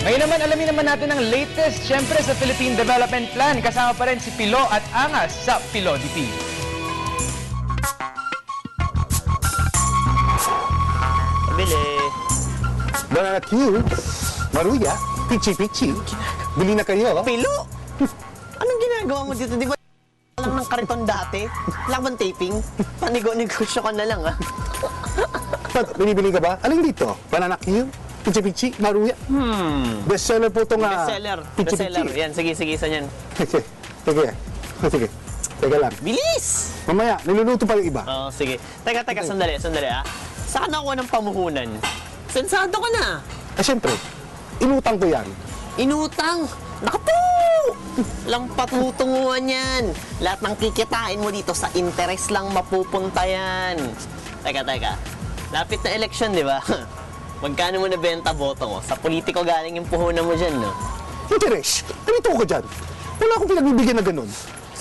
Ngayon naman, alamin naman natin ang latest, syempre sa Philippine Development Plan. Kasama pa rin si Pilo at Angas sa PILO-DP. Bili. Banana Q, Maruya, Pichi-Pichi. Bili na kayo. Pilo? Anong ginagawa mo dito? Di ba lang ng kariton dati? Laban taping? Panigo-negosyo ka na lang, ha? Binibili ka ba? Alin dito? Banana Q, Pichi-Pichi, Maruya. Bestseller po itong Bestseller. Bestseller. Yan, sige, isa yan. Sige. Teka lang. Bilis! Mamaya, niluluto pa yung iba. Oo, sige. Teka, sandali, ha? Saan ako ng pamuhunan? Sensado ka na. Siyempre, inutang ko yan. Inutang! Nakapo! Lang patutunguhan yan. Lahat ng kikitain mo dito sa interest lang mapupunta yan. Teka. Lapit na election, di ba? Magkano mo nabenta boto mo? Sa politiko galing yung puhunan mo dyan, no? Interes, ganito ko dyan. Wala akong pinagbibigyan na ganun.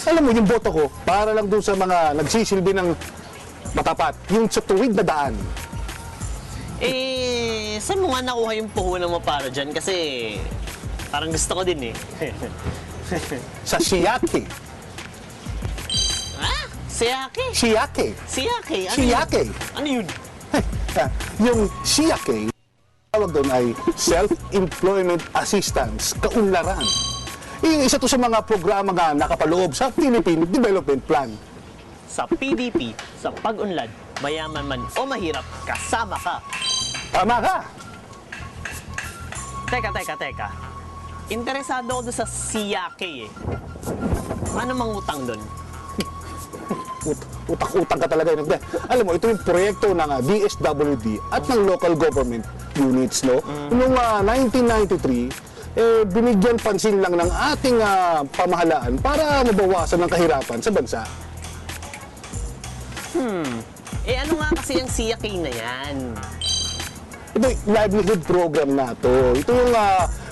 Alam mo, yung boto ko, para lang dun sa mga nagsisilbi ng matapat, yung sa tuwid na daan. Saan mo nga nakuha yung puhunan mo para dyan? Kasi parang gusto ko din, eh. Sa Siyake. Ah? Siyake? Siyake. Siyake? Siyake. Ano yun? Yung Siyake, tawag doon ay Self-Employment Assistance, kaunlaran. Isa to sa mga programa nga nakapaloob sa Philippine Development Plan. Sa PDP, sa pag-unlad, mayaman man o mahirap, kasama ka. Tama ka. Teka. Interesado ako doon sa Siyake, eh. Ano mangutang doon? Utak-utang ka talaga. Alam mo, ito yung proyekto ng DSWD at ng local government units, no? Noong 1993, binigyan pansin lang ng ating pamahalaan para mabawasan ng kahirapan sa bansa. Ano nga kasi yung Siyake na yan? Ito yung livelihood program na to. Ito yung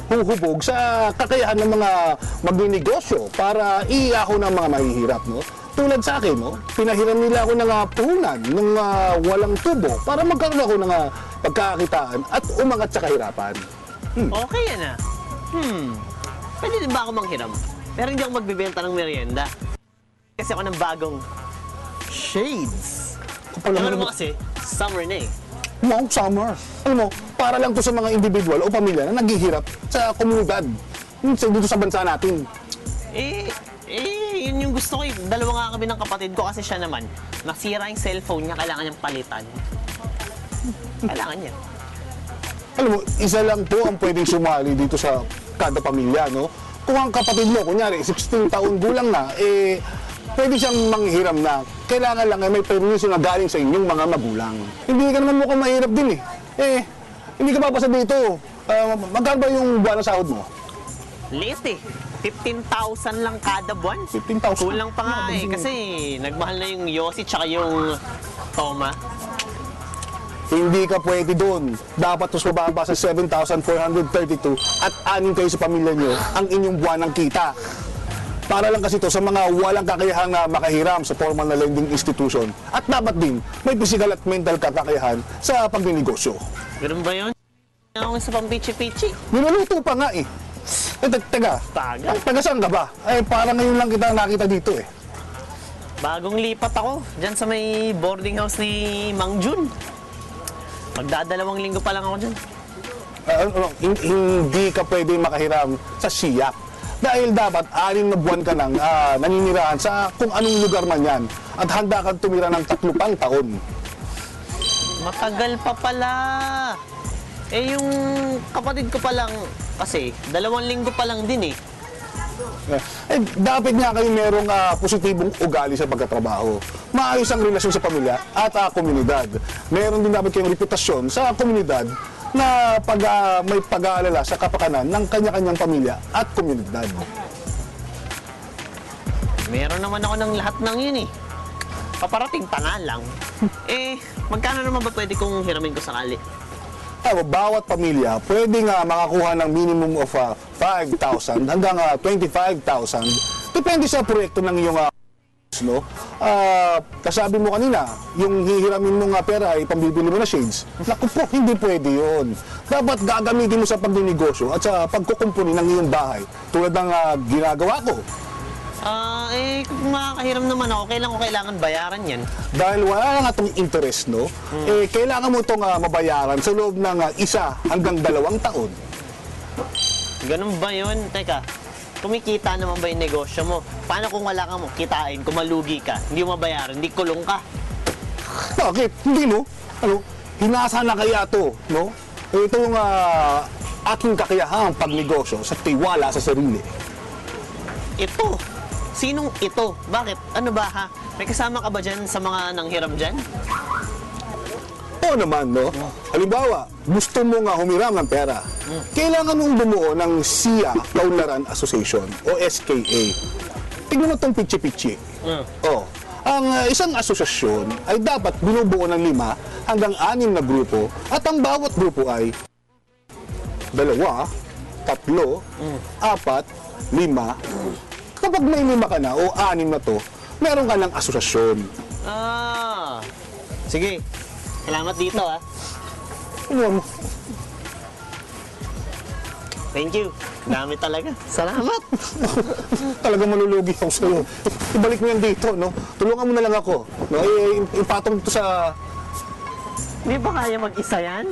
huhubog sa kakayahan ng mga magninegosyo para iako ng mga mahihirap, no? Tulad sa akin, no? Pinahiram nila ako ng puhunan ng walang tubo para magkaroon ako ng pagkakakitaan at umangat sa kahirapan. Okay yan, ah. Pwede din ba ako manghiram? Pero hindi ako magbibenta ng merienda. Kasi ako ng bagong shades. Alam mo kasi, summer na, eh. Wow, summer. Alam mo, para lang to sa mga individual o pamilya na naghihirap sa komunidad dito sa bansa natin. Yun yung gusto ko, eh. Dalawa nga kami ng kapatid ko kasi siya naman, nasira yung cellphone niya, kailangan niyang palitan. Kailangan niya. Alam mo, isa lang po ang pwedeng sumali dito sa kada pamilya, no? Kung ang kapatid mo, kunyari, 16 taon gulang na, pwede siyang manghiram na. Kailangan lang may permiso na galing sa inyong mga magulang. Hindi ka naman mukhang mahirap din, eh. Hindi ka papasa dito. Magkano ba yung buwan na sahod mo? Late, eh. 15,000 lang kada buwan. 15,000? Kulang pa nga, eh. Kasi nagmahal na yung Yossi tsaka yung Toma. Hindi ka pwede doon. Dapat mas mababa sa 7,432 at anin kayo sa pamilya nyo ang inyong buwan ng kita. Para lang kasi ito sa mga walang kakayahang makahiram sa formal na lending institution. At dapat din may physical at mental kakayahan sa pagninegosyo. Ganun ba yun? Ako sa pampichi-pichi. Niluluto pa nga, eh. Teka, taga saan ka ba? Parang ngayon lang kita nakita dito, eh. Bagong lipat ako. Diyan sa may boarding house ni Mang Jun. Magdadalawang linggo pa lang ako dyan. Hindi ka pwede makahiram sa siyak. Dahil dapat 6 na buwan ka nang naninirahan sa kung anong lugar man yan. At handa kang tumira ng 3 pang taon. Matagal pa pala. Yung kapatid ko pa lang, kasi 2 linggo pa lang din, eh. Dapat nga kayo merong positibong ugali sa pagkatrabaho. Maayos ang relasyon sa pamilya at komunidad. Meron din dapat kayong reputasyon sa komunidad na may pag-aalala sa kapakanan ng kanya-kanyang pamilya at komunidad. Meron naman ako ng lahat ng yun, eh. Paparating pa nga lang. Magkano naman ba pwede kong hiramin ko sakali? Bawat pamilya pwede nga makakuha ng minimum of 5,000 hanggang 25,000. Depende sa proyekto ng iyong no? Kasabi mo kanina, yung hihiramin mo nga pera ay pambibili mo na shades. Naku po, hindi pwede yun. Dapat gagamitin mo sa pagninegosyo at sa pagkukumpuni ng iyong bahay. Tulad ng ginagawa ko. Kung makakahiram naman ako, kailangan bayaran yan. Dahil wala na nga itong interest, no? Kailangan mo itong mabayaran sa loob ng 1 hanggang 2 taon. Ganun ba yun? Teka, kumikita naman ba yung negosyo mo? Paano kung wala kang kitain, kung malugi ka, hindi mo mabayaran, hindi kulong ka? Bakit? Hindi mo? Hinasa na kaya to, no? Ito yung aking kakayahang pagnegosyo sa tiwala sa sarili. Ito? Sinong ito? Bakit? Ano ba ha? May kasama ka ba dyan sa mga nanghiram dyan? Oo naman, no? Halimbawa, gusto mo nga humiram ng pera. Kailangan mong bumuo ng SIA Kaunlaran Association o SKA. Tignan mo itong pitchi-pitchi. Oh. Ang isang asosasyon ay dapat binubuo ng 5 hanggang 6 na grupo at ang bawat grupo ay 2, 3, 4, 5. Kapag may 5 ka na o 6 na to, meron ka ng asosasyon. Sige. Salamat dito ha. Ano mo? Thank you. Dami talaga. Salamat. Talagang malulugi ako sa'yo. Ibalik mo yan dito, no? Tulungan mo na lang ako. No? Ipatong to sa... Hindi ba kaya mag-isa yan?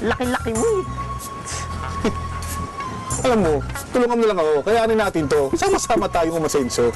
Laki-laki mo eh. Alam mo, tulungan mo lang ako. Kayanin natin to. Sama-sama tayong umasenso.